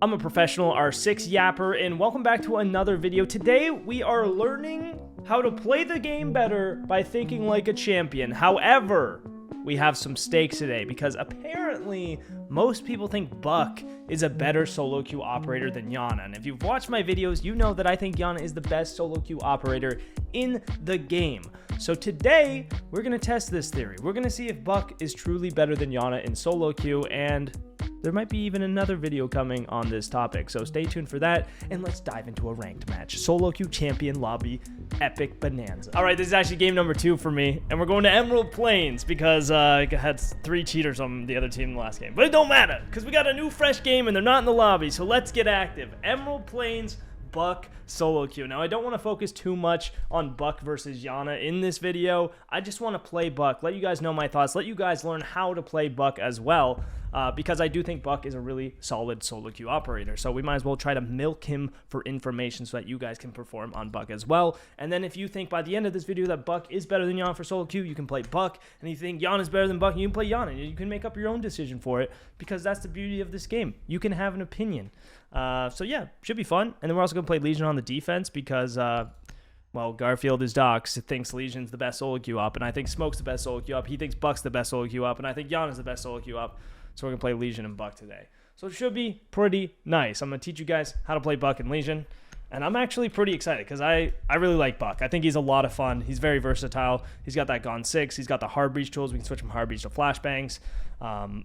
I'm a professional R6 yapper, and welcome back to another video. Today, we are learning how to play the game better by thinking like a champion. However, we have some stakes today because apparently most people think Buck is a better SoloQ operator than Iana. And if you've watched my videos, you know that I think Iana is the best SoloQ operator in the game. So today, we're going to test this theory. We're going to see if Buck is truly better than Iana in SoloQ, and there might be even another video coming on this topic, so stay tuned for that, and let's dive into a ranked match. SoloQ Champion Lobby Epic Bonanza. All right, this is actually game number 2 for me, and we're going to Emerald Plains because I had 3 cheaters on the other team in the last game. But it don't matter, because we got a new fresh game, and they're not in the lobby, so let's get active. Emerald Plains, Buck, SoloQ. Now, I don't want to focus too much on Buck versus Iana in this video. I just want to play Buck, let you guys know my thoughts, let you guys learn how to play Buck as well. Because I do think Buck is a really solid SoloQ operator. So we might as well try to milk him for information so that you guys can perform on Buck as well. And then if you think by the end of this video that Buck is better than Iana for SoloQ, you can play Buck. And if you think Iana is better than Buck, you can play Iana. You can make up your own decision for it because that's the beauty of this game. You can have an opinion. So yeah, should be fun. And then we're also going to play Lesion on the defense because... well, Garfield is Docs, thinks Legion's the best SoloQ op, and I think Smoke's the best SoloQ op. He thinks Buck's the best SoloQ op, and I think Iana's the best SoloQ op. So we're going to play Lesion and Buck today. So it should be pretty nice. I'm going to teach you guys how to play Buck and Lesion. And I'm actually pretty excited because I really like Buck. I think he's a lot of fun. He's very versatile. He's got that Gone 6. He's got the hard breach tools. We can switch from hard breach to flashbangs.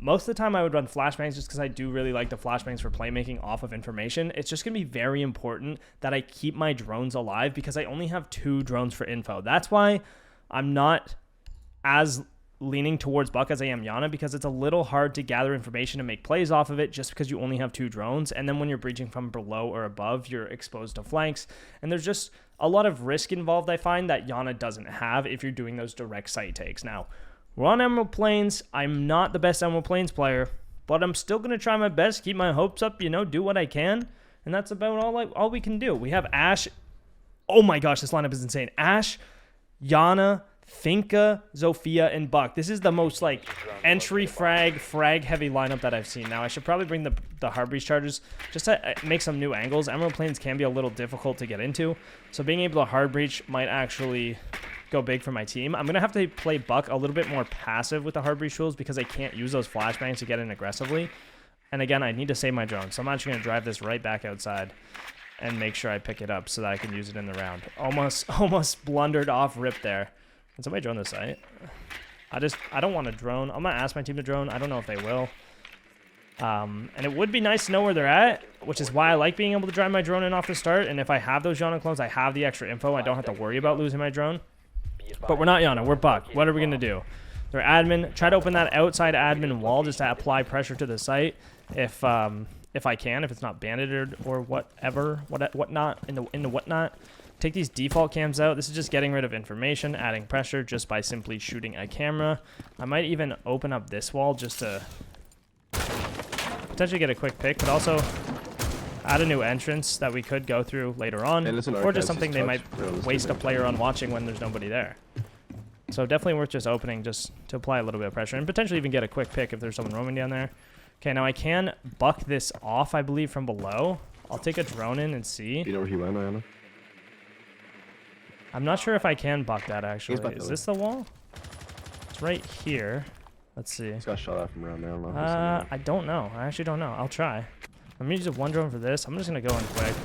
Most of the time I would run flashbangs just because I do really like the flashbangs for playmaking off of information. It's just going to be very important that I keep my drones alive because I only have 2 drones for info. That's why I'm not as leaning towards Buck as I am Iana, because it's a little hard to gather information and make plays off of it just because you only have 2 drones. And then when you're breaching from below or above, you're exposed to flanks. And there's just a lot of risk involved, I find, that Iana doesn't have if you're doing those direct site takes. Now, we're on Emerald Plains. I'm not the best Emerald Plains player, but I'm still going to try my best, keep my hopes up, you know, do what I can. And that's about all we can do. We have Ashe. Oh my gosh, this lineup is insane. Ashe, Iana, Finka, Zofia, and Buck. This is the most like entry frag heavy lineup that I've seen. Now I should probably bring the hard breach charges just to make some new angles. Emerald Plains can be a little difficult to get into, so being able to hard breach might actually go big for my team. I'm gonna have to play Buck a little bit more passive with the hard breach tools because I can't use those flashbangs to get in aggressively. And again, I need to save my drone, so I'm actually gonna drive this right back outside and make sure I pick it up so that I can use it in the round. Almost blundered off rip there. Can somebody drone the site? I don't want to drone. I'm going to ask my team to drone. I don't know if they will. And it would be nice to know where they're at, which is why I like being able to drive my drone in off the start. And if I have those Iana clones, I have the extra info. I don't have to worry about losing my drone. But we're not Iana. We're Buck. What are we going to do? They're admin. Try to open that outside admin wall just to apply pressure to the site if I can, if it's not banded or whatnot, in the whatnot. Take these default cams out. This is just getting rid of information, adding pressure just by simply shooting a camera. I might even open up this wall just to potentially get a quick pick, but also add a new entrance that we could go through later on, or just something they might waste a player on watching when there's nobody there. So definitely worth just opening just to apply a little bit of pressure and potentially even get a quick pick if there's someone roaming down there. Okay, now I can buck this off, I believe, from below. I'll take a drone in and see. You know where he went, Iana? I'm not sure if I can buck that, actually. Is this the wall? It's right here. Let's see. He's got shot at from around there. I don't know. I actually don't know. I'll try. I'm going to use one drone for this. I'm just going to go in quick.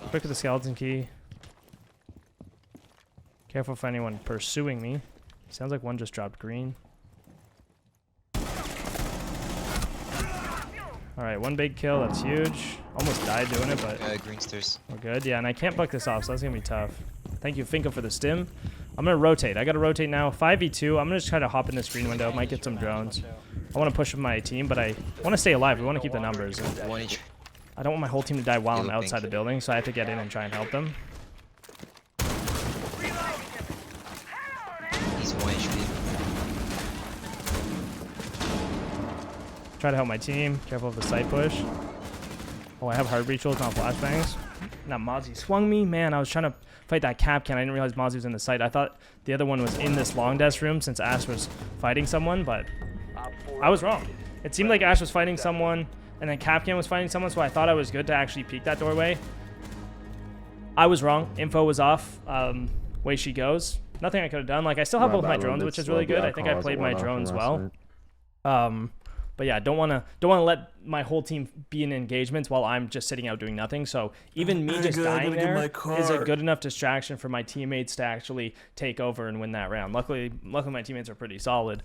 Quick with the skeleton key. Careful for anyone pursuing me. Sounds like one just dropped green. Alright, one big kill. That's huge. Almost died doing it, but green stairs. We're good. Yeah, and I can't buck this off, so that's going to be tough. Thank you, Finka, for the stim. I'm going to rotate. I got to rotate now. 5v2. I'm going to just try to hop in the screen window. Might get some drones. I want to push with my team, but I want to stay alive. We want to keep the numbers. I don't want my whole team to die while I'm outside the building, so I have to get in and try and help them. He's 1 HP. Try to help my team. Careful of the side push. Oh, I have hard breach tools, not flashbangs. Now Mozzie swung me. Man, I was trying to fight that Capcan. I didn't realize Mozzie was in the site. I thought the other one was in this long desk room since Ashe was fighting someone, but I was wrong. It seemed like Ashe was fighting someone And then Capcan was fighting someone, so I thought I was good to actually peek that doorway. I was wrong. Info was off. Way she goes. Nothing I could have done. Like, I still have both my drones, which is really good. I think I played my drones well. But yeah, don't want to let my whole team be in engagements while I'm just sitting out doing nothing. So even me just dying there is a good enough distraction for my teammates to actually take over and win that round. Luckily my teammates are pretty solid.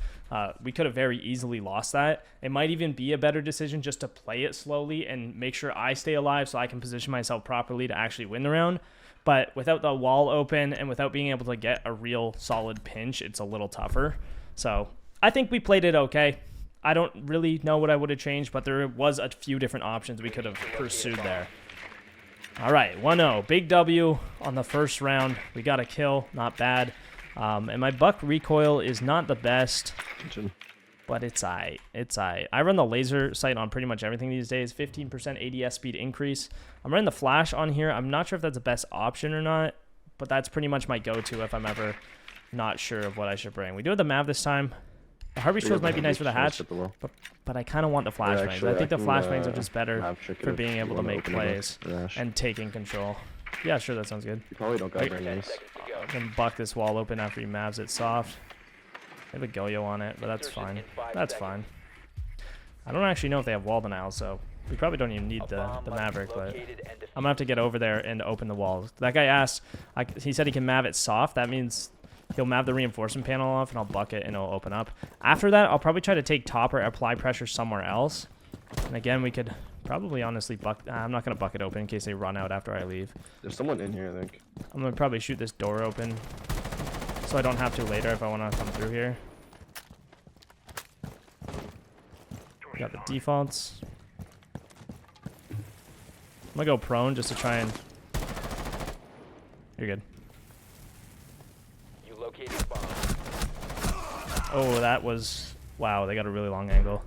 We could have very easily lost that. It might even be a better decision just to play it slowly and make sure I stay alive so I can position myself properly to actually win the round. But without the wall open and without being able to get a real solid pinch, it's a little tougher. So I think we played it okay. I don't really know what I would have changed, but there was a few different options we could have pursued there. All right, 1-0. Big W on the first round. We got a kill. Not bad. And my Buck recoil is not the best, but it's aight. It's aight. I run the laser sight on pretty much everything these days. 15% ADS speed increase. I'm running the flash on here. I'm not sure if that's the best option or not, but that's pretty much my go-to if I'm ever not sure of what I should bring. We do have the Mav this time. The Heartbeat Shields might be nice for the hatch, but I kind of want the flashbangs. I think the flashbangs are just better for being able to make plays and taking control. Yeah, sure, that sounds good. You probably don't got very nice. I can buck this wall open after he mavs it soft. They have a Goyo on it, but that's fine. That's fine. I don't actually know if they have wall denial, so we probably don't even need the Maverick, but I'm going to have to get over there and open the walls. That guy asked, he said he can mav it soft. That means he'll mav the reinforcement panel off, and I'll buck it, and it'll open up. After that, I'll probably try to take top or apply pressure somewhere else. And again, we could probably honestly buck... I'm not going to buck it open in case they run out after I leave. There's someone in here, I think. I'm going to probably shoot this door open so I don't have to later if I want to come through here. Got the defaults. I'm going to go prone just to try and... You're good. Oh, that was... Wow, they got a really long angle.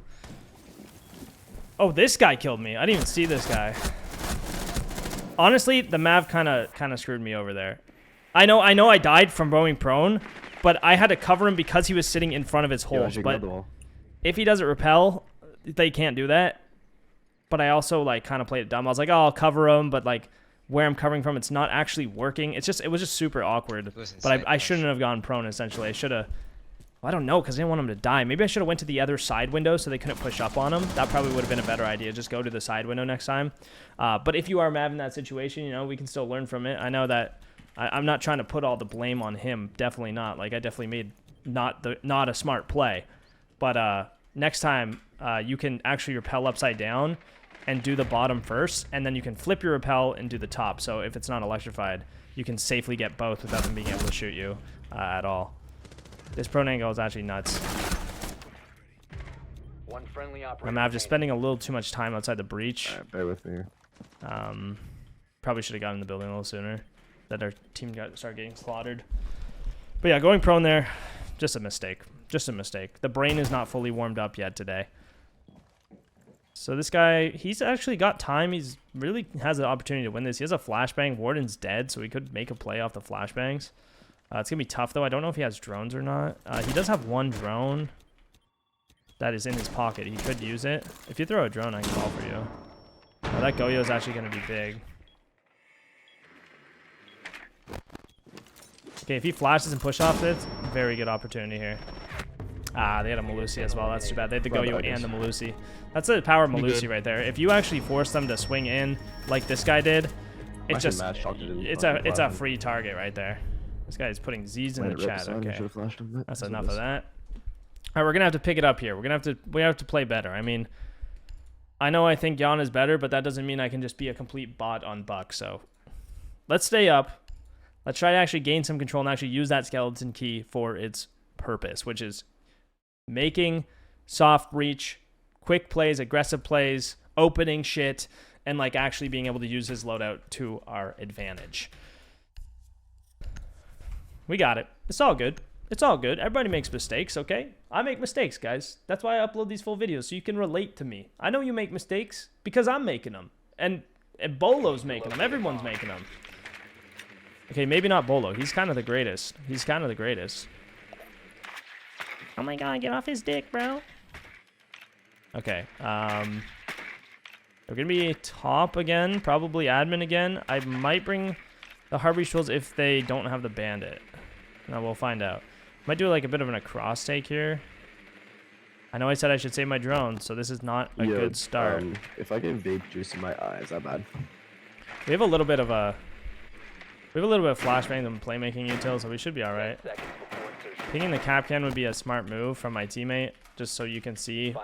Oh, this guy killed me. I didn't even see this guy. Honestly, the Mav kind of screwed me over there. I know I died from going prone, but I had to cover him because he was sitting in front of his hole. But if he doesn't repel, they can't do that. But I also like kind of played it dumb. I was like, oh, I'll cover him, but like where I'm covering from, it's not actually working. It was just super awkward. But I shouldn't have gone prone. Essentially, I should have. Well, I don't know because I didn't want him to die. Maybe I should have went to the other side window so they couldn't push up on him. That probably would have been a better idea. Just go to the side window next time. But if you are Mav in that situation, you know, we can still learn from it. I know that I'm not trying to put all the blame on him. Definitely not. Like I definitely made not a smart play. But next time you can actually rappel upside down and do the bottom first, and then you can flip your rappel and do the top. So if it's not electrified, you can safely get both without them being able to shoot you at all. This prone angle is actually nuts. I'm just spending a little too much time outside the breach. Alright, bear with me. Probably should have gotten in the building a little sooner. That our team started getting slaughtered. But yeah, going prone there, just a mistake. Just a mistake. The brain is not fully warmed up yet today. So this guy, he's actually got time. He's really has an opportunity to win this. He has a flashbang. Warden's dead, so he could make a play off the flashbangs. It's going to be tough, though. I don't know if he has drones or not. He does have one drone that is in his pocket. He could use it. If you throw a drone, I can call for you. That Goyo is actually going to be big. Okay, if he flashes and push off it, very good opportunity here. Ah, they had a Malusi as well. That's too bad. They had the Goyo and the Malusi. That's the power of Malusi right there. If you actually force them to swing in like this guy did, it's just it's a free target right there. This guy is putting Z's in the chat. Okay, that's enough of that. All right, we're gonna have to pick it up here. We have to play better. I mean, I know I think Iana is better, but that doesn't mean I can just be a complete bot on Buck. So let's stay up. Let's try to actually gain some control and actually use that skeleton key for its purpose, which is making soft breach, quick plays, aggressive plays, opening shit, and like actually being able to use his loadout to our advantage. We got it. It's all good. It's all good. Everybody makes mistakes, okay? I make mistakes, guys. That's why I upload these full videos, so you can relate to me. I know you make mistakes because I'm making them. And Bolo's making them. Everyone's making them. Okay, maybe not Bolo. He's kind of the greatest. He's kind of the greatest. Oh my god, get off his dick, bro. Okay, They're going to be top again, probably admin again. I might bring the Harvey Tools if they don't have the bandit. Now we'll find out. Might do like a bit of an across take here. I know I said I should save my drone, so this is not a good start. If I get vape juice in my eye, is that bad? We have a little bit of flashbang and playmaking util, so we should be all right. Pinging the cap can would be a smart move from my teammate, just so you can see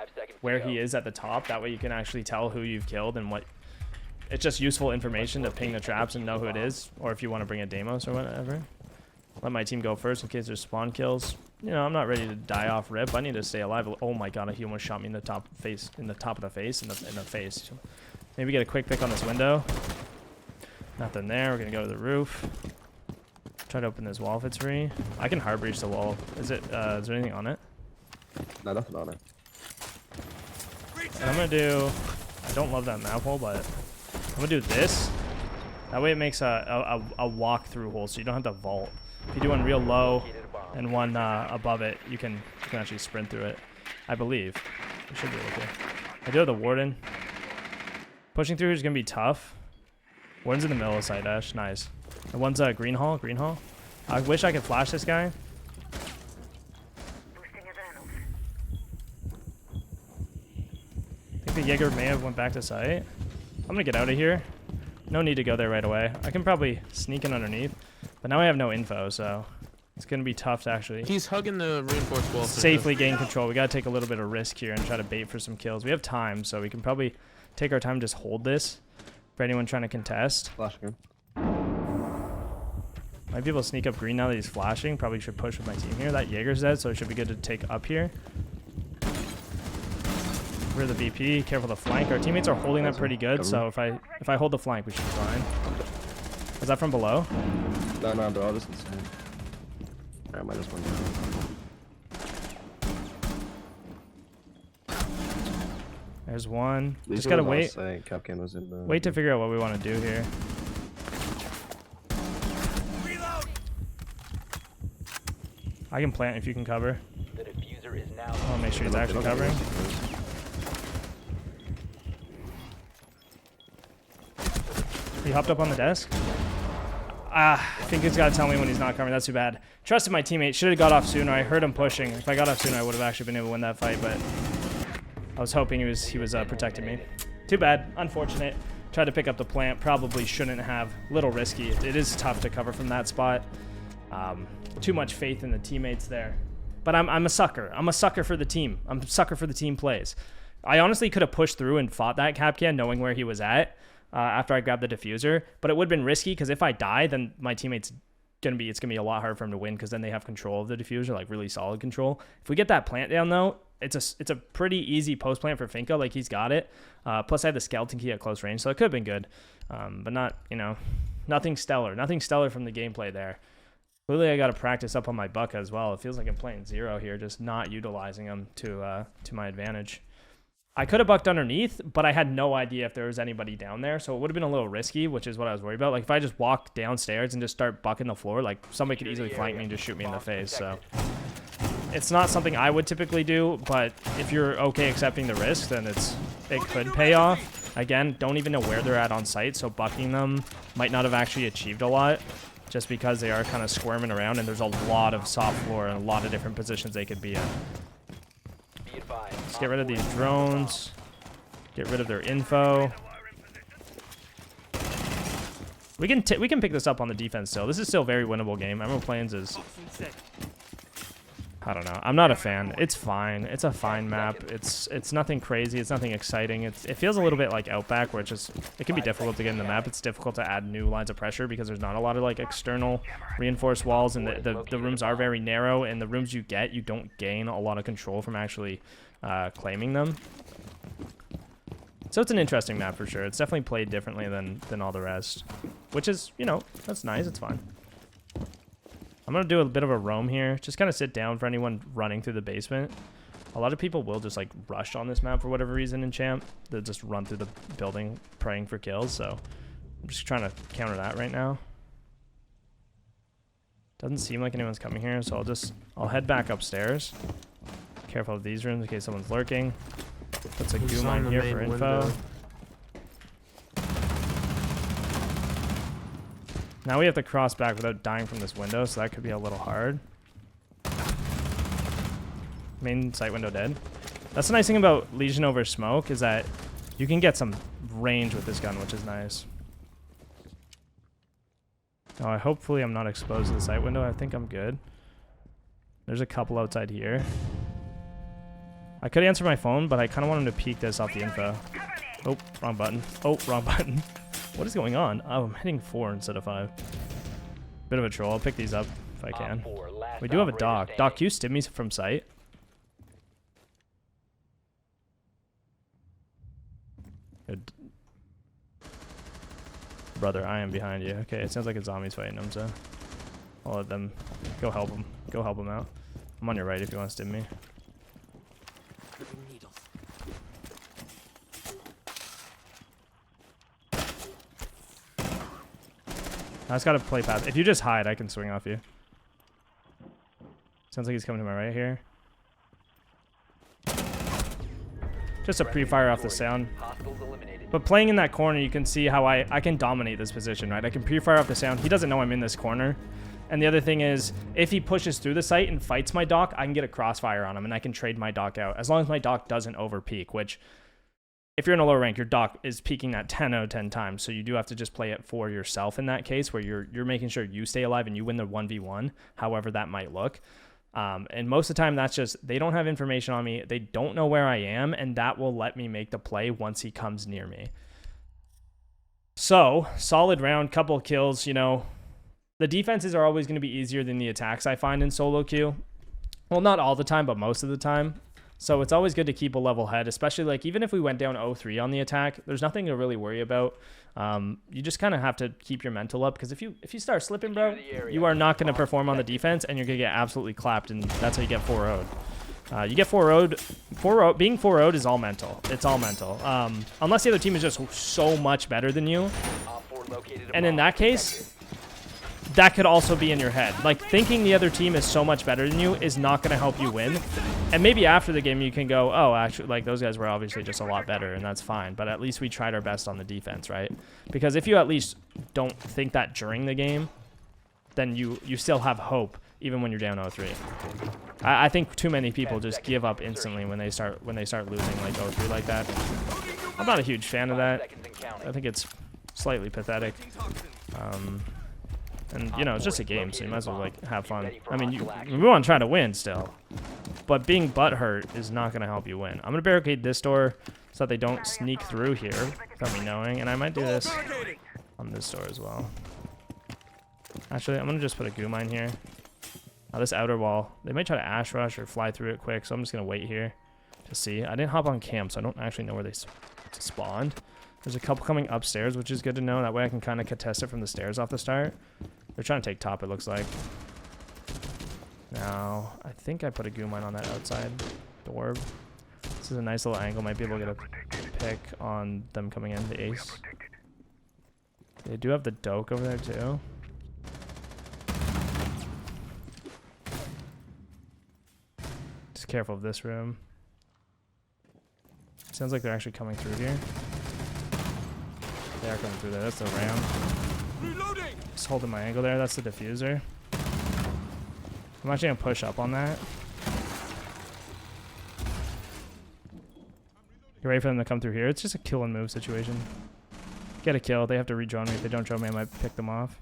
where he is at the top. That way you can actually tell who you've killed and what. It's just useful information to ping the traps and know who it is, or if you want to bring a Deimos or whatever. Let my team go first in case there's spawn kills. You know, I'm not ready to die off rip. I need to stay alive. Oh my god, he almost shot me in the top of the face, in the face. Maybe get a quick pick on this window. Nothing there. We're gonna go to the roof. Try to open this wall if it's free. I can hard breach the wall. Is there anything on it? No, nothing on it. And I'm gonna do. I don't love that map hole, but I'm gonna do this. That way it makes a walk through hole, so you don't have to vault. If you do one real low and one above it, you can actually sprint through it. I believe. It should be okay. I do have the warden. Pushing through is gonna be tough. Warden's in the middle of side dash. Nice. And one's green hall. Green hall. I wish I could flash this guy. I think the Jaeger may have went back to site. I'm gonna get out of here. No need to go there right away. I can probably sneak in underneath, but now I have no info, so it's gonna be tough to actually. He's hugging the reinforced wall. Safely gain control. We gotta take a little bit of risk here and try to bait for some kills. We have time, so we can probably take our time, just hold this for anyone trying to contest. Flash him. Might be able to sneak up green now that he's flashing. Probably should push with my team here. That Jaeger's dead, so it should be good to take up here. We're the VP. Careful the flank. Our teammates are holding that pretty good, so if I hold the flank, we should be fine. Is that from below? No, they're all just insane. Alright, might just one down. There's one. Just gotta wait. Capcan was in the... Wait to figure out what we want to do here. I can plant if you can cover. The diffuser is now. I'll make sure he's actually covering. He hopped up on the desk. I think he's got to tell me when he's not covering. That's too bad. Trusted my teammate. Should have got off sooner. I heard him pushing. If I got off sooner, I would have actually been able to win that fight, but I was hoping he was protecting me. Too bad. Unfortunate. Tried to pick up the plant. Probably shouldn't have. Little risky. It is tough to cover from that spot. Too much faith in the teammates there. But I'm a sucker. I'm a sucker for the team. I'm a sucker for the team plays. I honestly could have pushed through and fought that Capcan knowing where he was at after I grabbed the diffuser. But it would have been risky because if I die, then my teammate's it's gonna be a lot harder for him to win because then they have control of the diffuser, like really solid control. If we get that plant down though, it's a pretty easy post plant for Finka. Like he's got it. Plus I had the skeleton key at close range, so it could have been good. But not, nothing stellar. Nothing stellar from the gameplay there. Clearly, I got to practice up on my Buck as well. It feels like I'm playing zero here, just not utilizing them to my advantage. I could have bucked underneath, but I had no idea if there was anybody down there, so it would have been a little risky, which is what I was worried about. Like, if I just walk downstairs and just start bucking the floor, like, somebody could easily flank me and just shoot me in the face, so. It's not something I would typically do, but if you're okay accepting the risk, then it could pay off. Again, don't even know where they're at on site, so bucking them might not have actually achieved a lot. Just because they are kind of squirming around and there's a lot of soft floor and a lot of different positions they could be in. Let's get rid of these drones. Get rid of their info. We can pick this up on the defense still. This is still a very winnable game. Emerald Plains is... I don't know. I'm not a fan. It's fine. It's a fine map. It's nothing crazy. It's nothing exciting. It feels a little bit like Outback, where it can be difficult to get in the map. It's difficult to add new lines of pressure because there's not a lot of like external reinforced walls, and the rooms are very narrow. And the rooms you get, you don't gain a lot of control from actually claiming them. So it's an interesting map for sure. It's definitely played differently than all the rest, which is, that's nice. It's fine. I'm going to do a bit of a roam here. Just kind of sit down for anyone running through the basement. A lot of people will just like rush on this map for whatever reason in Champ. They'll just run through the building praying for kills. So I'm just trying to counter that right now. Doesn't seem like anyone's coming here, so I'll head back upstairs. Careful of these rooms in case someone's lurking. Puts a goo mine here for info. Now we have to cross back without dying from this window, so that could be a little hard. Main sight window dead. That's the nice thing about Lesion over smoke is that you can get some range with this gun, which is nice. Oh, hopefully I'm not exposed to the sight window. I think I'm good. There's a couple outside here. I could answer my phone, but I kind of want him to peek this off the info. Oh, wrong button. Oh, wrong button. What is going on? Oh, I'm hitting 4 instead of 5. Bit of a troll. I'll pick these up if I can. We do have a dock. Doc, you stim me from sight? Good. Brother, I am behind you. Okay, it sounds like a zombie's fighting him, so I'll let them go help him. Go help him out. I'm on your right if you want to stim me. I just gotta play path. If you just hide, I can swing off you. Sounds like he's coming to my right here. Just a pre-fire off the sound. But playing in that corner, you can see how I can dominate this position, right? I can pre-fire off the sound. He doesn't know I'm in this corner. And the other thing is, if he pushes through the site and fights my dock, I can get a crossfire on him and I can trade my dock out. As long as my dock doesn't over-peak, which if you're in a low rank, your dock is peaking at 10 out of 10 times. So you do have to just play it for yourself in that case, where you're making sure you stay alive and you win the 1v1, however that might look. And most of the time, that's just, they don't have information on me. They don't know where I am, and that will let me make the play once he comes near me. So, solid round, couple kills, you know. The defenses are always going to be easier than the attacks I find in solo queue. Well, not all the time, but most of the time. So it's always good to keep a level head, especially like even if we went down 0-3 on the attack, there's nothing to really worry about. You just kind of have to keep your mental up, because if you start slipping, bro, you are not going to perform on the defense and you're going to get absolutely clapped, and that's how you get 4-0'd. You get 4-0'd. Being 4-0'd is all mental. It's all mental. Unless the other team is just so much better than you. And in that case, that could also be in your head. Like, thinking the other team is so much better than you is not going to help you win. And maybe after the game you can go, oh, actually, like, those guys were obviously just a lot better, and that's fine. But at least we tried our best on the defense, right? Because if you at least don't think that during the game, then you still have hope, even when you're down 0-3. I think too many people just give up instantly when they start losing like 0-3 like that. I'm not a huge fan of that. I think it's slightly pathetic. And, you know, it's just a game, so you might as well, like, have fun. I mean, we want to try to win still. But being butthurt is not going to help you win. I'm going to barricade this door so that they don't sneak through here without me knowing. And I might do this on this door as well. Actually, I'm going to just put a goo mine here. Now, this outer wall, they might try to ash rush or fly through it quick, so I'm just going to wait here to see. I didn't hop on camp, so I don't actually know where they spawned. There's a couple coming upstairs, which is good to know. That way I can kind of contest it from the stairs off the start. They're trying to take top, it looks like. Now, I think I put a goo mine on that outside door. This is a nice little angle. Might be able to get a pick on them coming in, the ace. They do have the doke over there, too. Just careful of this room. Sounds like they're actually coming through here. They are coming through there. That's the ram. Just holding my angle there. That's the diffuser. I'm actually going to push up on that. You ready for them to come through here? It's just a kill and move situation. Get a kill. They have to re-drone me. If they don't drone me, I might pick them off.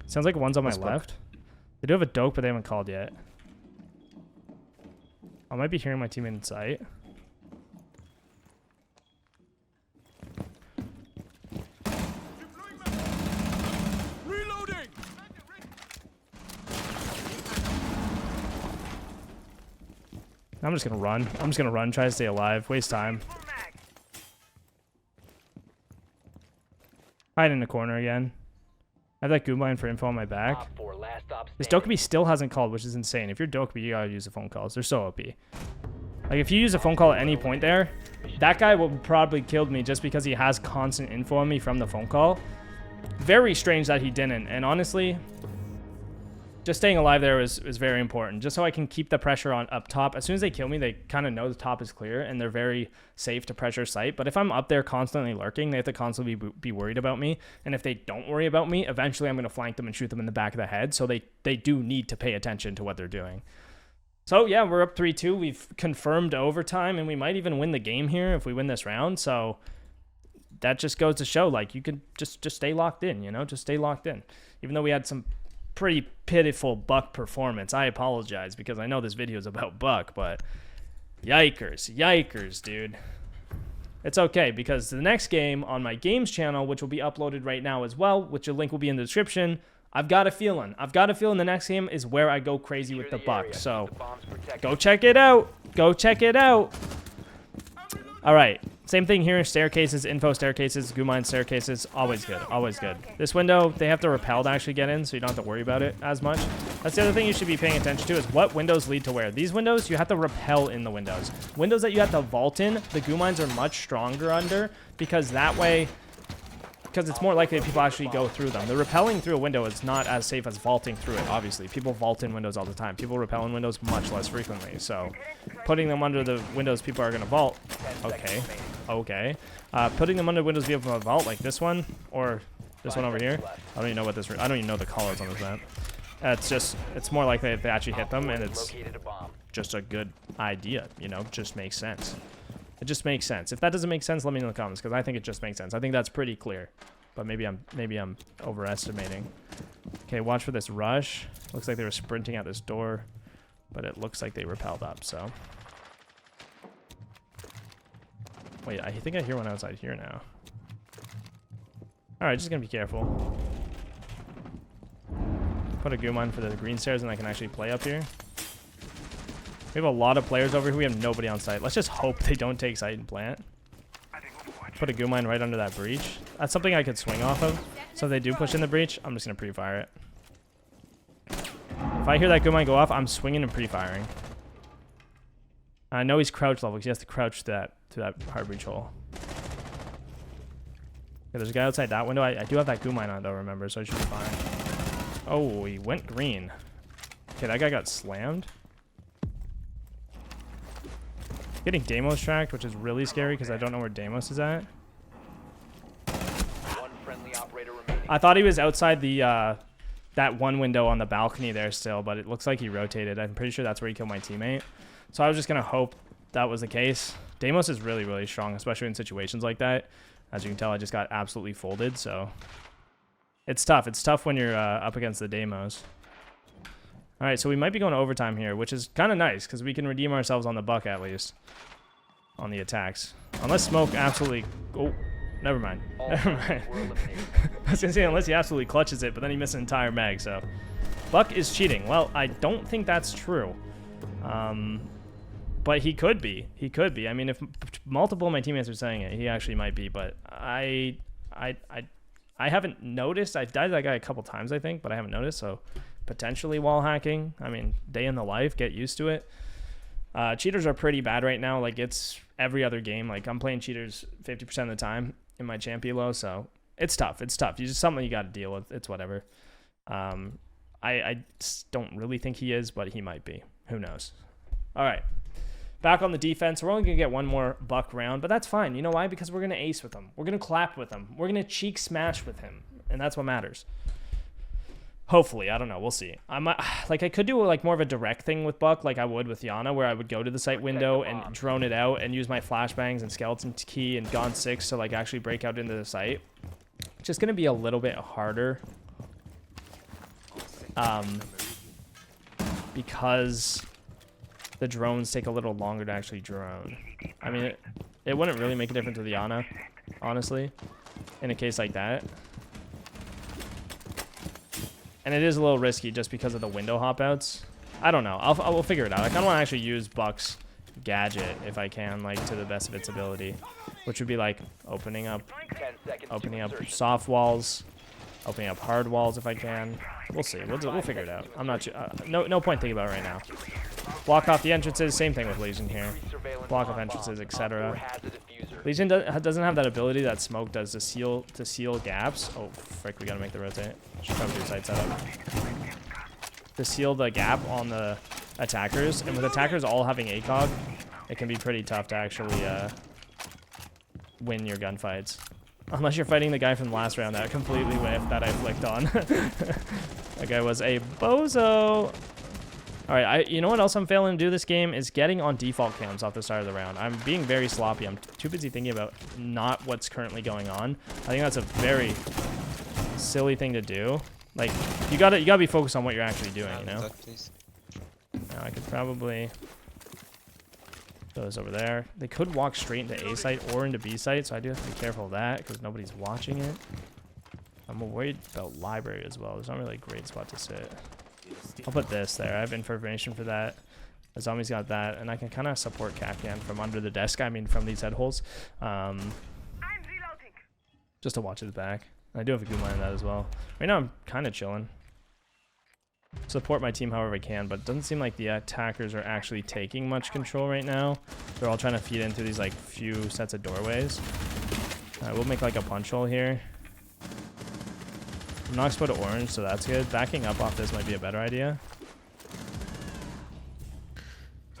Sounds like one's on my left. They do have a doke, but they haven't called yet. I might be hearing my teammate in sight. I'm just gonna run. I'm just gonna run, try to stay alive, waste time. Hide in the corner again. I have that goo mine for info on my back. This Dokkaebi still hasn't called, which is insane. If you're Dokkaebi, you gotta use the phone calls. They're so OP. Like, if you use a phone call at any point there, that guy will probably kill me just because he has constant info on me from the phone call. Very strange that he didn't. And honestly, just staying alive there is very important, just so I can keep the pressure on up top. As soon as they kill me, they kind of know the top is clear, and they're very safe to pressure site. But if I'm up there constantly lurking, they have to constantly be worried about me. And if they don't worry about me, eventually I'm going to flank them and shoot them in the back of the head. So they do need to pay attention to what they're doing. So yeah, we're up 3-2. We've confirmed overtime, and we might even win the game here if we win this round. So that just goes to show, like, you can just stay locked in, you know, just stay locked in. Even though we had some pretty pitiful Buck performance. I apologize because I know this video is about Buck, but yikers, dude. It's okay because the next game on my games channel, which will be uploaded right now as well, which the link will be in the description, I've got a feeling the next game is where I go crazy with the Buck. So go check it out. Go check it out. All right. Same thing here. Staircases, info staircases, goo mine staircases. Always good. Always good. This window, they have to repel to actually get in, so you don't have to worry about it as much. That's the other thing you should be paying attention to is what windows lead to where. These windows, you have to repel in the windows. Windows that you have to vault in, the goo mines are much stronger under because that way... because it's more likely that people actually go through them. The repelling through a window is not as safe as vaulting through it, obviously. People vault in windows all the time. People repel in windows much less frequently. So putting them under the windows people are going to vault. Okay. Putting them under windows people to vault, like this one, or this one over here. I don't even know what this... I don't even know the colors on this map. It's more likely that they actually hit them, and it's just a good idea, you know? Just makes sense. It just makes sense. If that doesn't make sense, let me know in the comments, because I think it just makes sense. I think that's pretty clear, but maybe I'm overestimating. Okay, watch for this rush. Looks like they were sprinting out this door, but it looks like they repelled up. So, wait, I think I hear one outside here now. All right, just gonna be careful. Put a goo mine for the green stairs, and I can actually play up here. We have a lot of players over here. We have nobody on site. Let's just hope they don't take site and plant. Put a goo mine right under that breach. That's something I could swing off of. So if they do push in the breach, I'm just going to pre-fire it. If I hear that goo mine go off, I'm swinging and pre-firing. I know he's crouch level because he has to crouch to that hard breach hole. Okay, there's a guy outside that window. I do have that goo mine on though, remember, so I should be fine. Oh, he went green. Okay, that guy got slammed. Getting Deimos tracked, which is really scary because I don't know where Deimos is at. I thought he was outside the that one window on the balcony there still, but it looks like he rotated. I'm pretty sure that's where he killed my teammate. So I was just gonna hope that was the case. Deimos is really, really strong, especially in situations like that. As you can tell, I just got absolutely folded, so it's tough. It's tough when you're up against the Deimos. All right, so we might be going to overtime here, which is kind of nice because we can redeem ourselves on the Buck at least on the attacks. Unless Smoke absolutely... Oh, never mind. Never mind. I was going to say unless he absolutely clutches it, but then he missed an entire mag, so... Buck is cheating. Well, I don't think that's true. But he could be. He could be. I mean, if multiple of my teammates are saying it, he actually might be, but I haven't noticed. I've died to that guy a couple times, I think, but I haven't noticed, so... Potentially wall hacking. I mean, day in the life, get used to it. Cheaters are pretty bad right now. Like, it's every other game. Like, I'm playing cheaters 50% of the time in my champion low, so it's tough. It's tough. It's just something you got to deal with. It's whatever. I don't really think he is, but he might be. Who knows? All right. Back on the defense. We're only going to get one more Buck round, but that's fine. You know why? Because we're going to ace with him. We're going to clap with him. We're going to cheek smash with him, and that's what matters. Hopefully, I don't know. We'll see. I could do like more of a direct thing with Buck, like I would with Iana, where I would go to the site window and drone it out and use my flashbangs and skeleton key and Gone 6 to like actually break out into the site. It's just gonna be a little bit harder, because the drones take a little longer to actually drone. I mean, it wouldn't really make a difference with Iana, honestly, in a case like that. And it is a little risky just because of the window hop outs. I don't know. We'll figure it out. I kind of want to actually use Buck's gadget if I can, like to the best of its ability, which would be like opening up soft walls, opening up hard walls if I can. We'll see. We'll figure it out. I'm not sure. No point thinking about it right now. Block off the entrances. Same thing with Lesion here. Block off entrances, etc. Lesion doesn't have that ability that Smoke does to seal gaps. Oh frick! We gotta make the rotate. Should probably do side setup. to seal the gap on the attackers. And with attackers all having ACOG, it can be pretty tough to actually win your gunfights. Unless you're fighting the guy from the last round that completely whiffed that I flicked on. That guy was a bozo. All right, you know what else I'm failing to do this game is getting on default cams off the start of the round. I'm being very sloppy. I'm too busy thinking about not what's currently going on. I think that's a very silly thing to do. Like, you gotta be focused on what you're actually doing, you know? Now I could probably throw this over there. They could walk straight into A site or into B site, so I do have to be careful of that because nobody's watching it. I'm worried about library as well. There's not really a great spot to sit. I'll put this there. I have information for that. The zombie's got that, and I can kind of support Capcan from under the desk. I mean, from these head holes. Just to watch his back. I do have a good line on that as well. Right now, I'm kind of chilling. Support my team however I can, but it doesn't seem like the attackers are actually taking much control right now. They're all trying to feed into these like few sets of doorways. We'll make like a punch hole here. I'm not exposed to orange, so that's good. Backing up off this might be a better idea.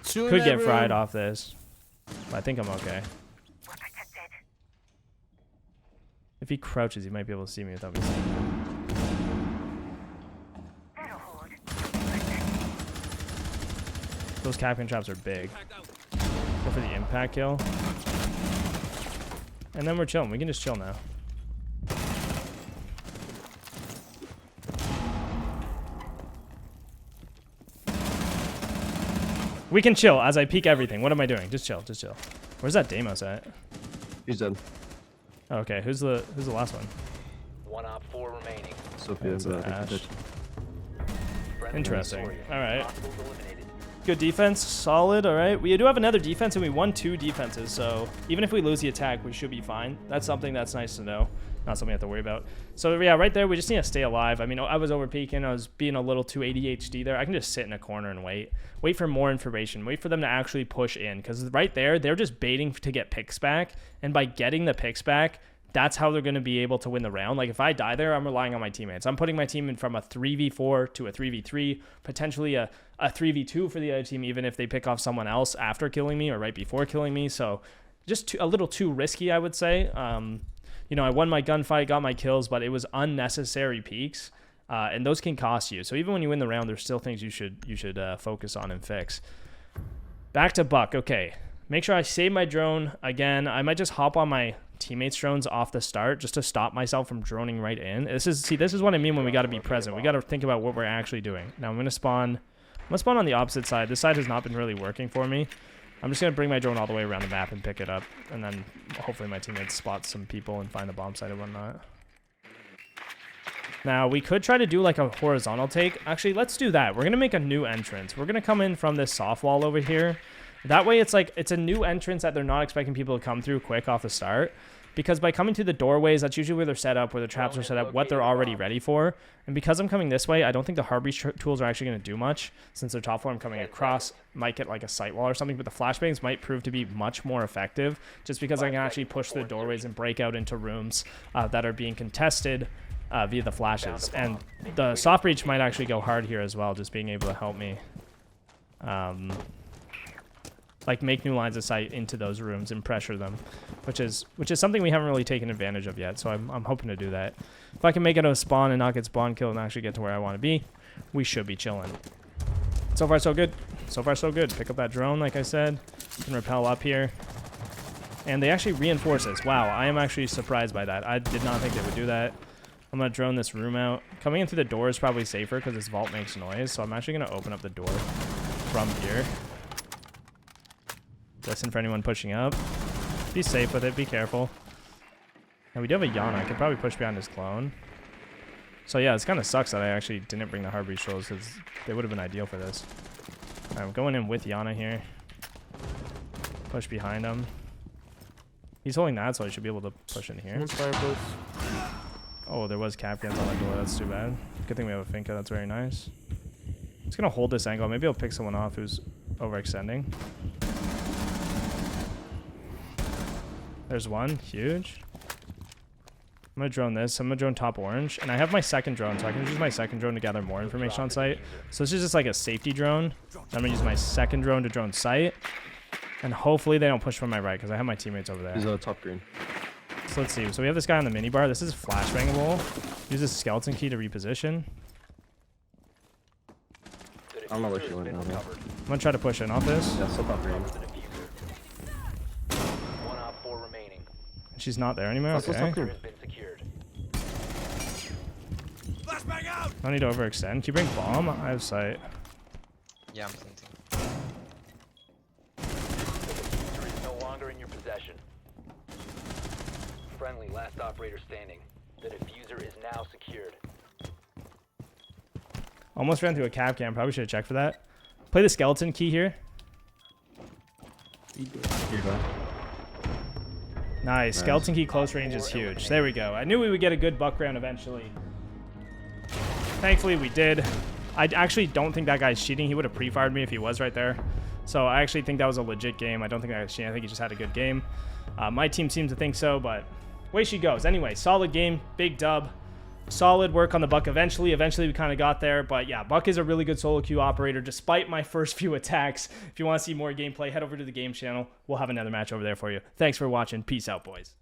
Could get fried off this, but I think I'm okay. If he crouches, he might be able to see me without me seeing him. Those Capcan traps are big. Go for the impact kill. And then we're chilling. We can just chill now. We can chill as I peek everything. What am I doing? Just chill, just chill. Where's that Deimos at? He's dead. Okay, who's the last one? One op 4 remaining. Sophia's Ash. Interesting. All right. Good defense, solid. All right, we do have another defense, and we won 2 defenses. So even if we lose the attack, we should be fine. That's something that's nice to know. Not something I have to worry about. So yeah, right there, we just need to stay alive. I mean, I was over peeking. I was being a little too ADHD there. I can just sit in a corner and wait for more information. Wait for them to actually push in, because right there, they're just baiting to get picks back. And by getting the picks back, that's how they're going to be able to win the round. Like, if I die there, I'm relying on my teammates. I'm putting my team in from a 3v4 to a 3v3, potentially a 3v2 for the other team, even if they pick off someone else after killing me or right before killing me. So just a little too risky, I would say. You know, I won my gunfight, got my kills, but it was unnecessary peaks, and those can cost you. So even when you win the round, there's still things you should focus on and fix. Back to Buck. Okay, make sure I save my drone again. I might just hop on my teammates' drones off the start just to stop myself from droning right in. This is what I mean when we got to be present. We got to think about what we're actually doing. Now I'm gonna spawn on the opposite side. This side has not been really working for me. I'm just going to bring my drone all the way around the map and pick it up. And then hopefully my teammates spot some people and find the bomb site and whatnot. Now, we could try to do like a horizontal take. Actually, let's do that. We're going to make a new entrance. We're going to come in from this soft wall over here. That way, it's a new entrance that they're not expecting people to come through quick off the start. Because by coming through the doorways, that's usually where they're set up, where the traps are set up, what they're already ready for. And because I'm coming this way, I don't think the hard breach tools are actually going to do much. Since they're top floor, I'm coming across, might get like a sight wall or something, but the flashbangs might prove to be much more effective just because I can actually push through the doorways and break out into rooms that are being contested via the flashes. And the soft breach might actually go hard here as well, just being able to help me like make new lines of sight into those rooms and pressure them, which is something we haven't really taken advantage of yet. So I'm hoping to do that. If I can make it a spawn and not get spawn killed and actually get to where I want to be, we should be chilling. So far so good. So far so good. Pick up that drone, like I said. Can rappel up here. And they actually reinforce this. Wow, I am actually surprised by that. I did not think they would do that. I'm going to drone this room out. Coming in through the door is probably safer because this vault makes noise. So I'm actually going to open up the door from here. Listen for anyone pushing up. Be safe with it. Be careful. And we do have a Iana. I could probably push behind his clone. So yeah, it kind of sucks that I actually didn't bring the hard breach tools because they would have been ideal for this. Alright, I'm going in with Iana here. Push behind him. He's holding that, so I should be able to push in here. Oh, there was Capcans on the door. That's too bad. Good thing we have a Finka. That's very nice. Just going to hold this angle. Maybe I'll pick someone off who's overextending. There's one. Huge. I'm gonna drone this. I'm gonna drone top orange, and I have my second drone, so I can use my second drone to gather more information on site. So this is just like a safety drone. I'm gonna use my second drone to drone site, and hopefully they don't push from my right because I have my teammates over there. He's top green. So let's see. So we have this guy on the minibar. This is flashbangable. Use this skeleton key to reposition. I don't know where she went now. I'm gonna try to push in off this. Yeah, still top green. One op 4 remaining. She's not there anymore. That's what's Okay. top green. Has been secured. I need to overextend. Can you bring bomb? I have sight. Yeah, I'm thinking. The diffuser is no longer in your possession. Friendly, last operator standing. The diffuser is now secured. Almost ran through a cap cam. Probably should have checked for that. Play the skeleton key here. Here you go. Nice. Skeleton key close range is huge. There we go. I knew we would get a good buck round eventually. Thankfully, we did. I actually don't think that guy's cheating. He would have pre-fired me if he was right there. So I actually think that was a legit game. I don't think that was cheating. I think he just had a good game. My team seems to think so, but way she goes. Anyway, solid game. Big dub. Solid work on the Buck eventually. Eventually, we kind of got there. But yeah, Buck is a really good SoloQ operator despite my first few attacks. If you want to see more gameplay, head over to the game channel. We'll have another match over there for you. Thanks for watching. Peace out, boys.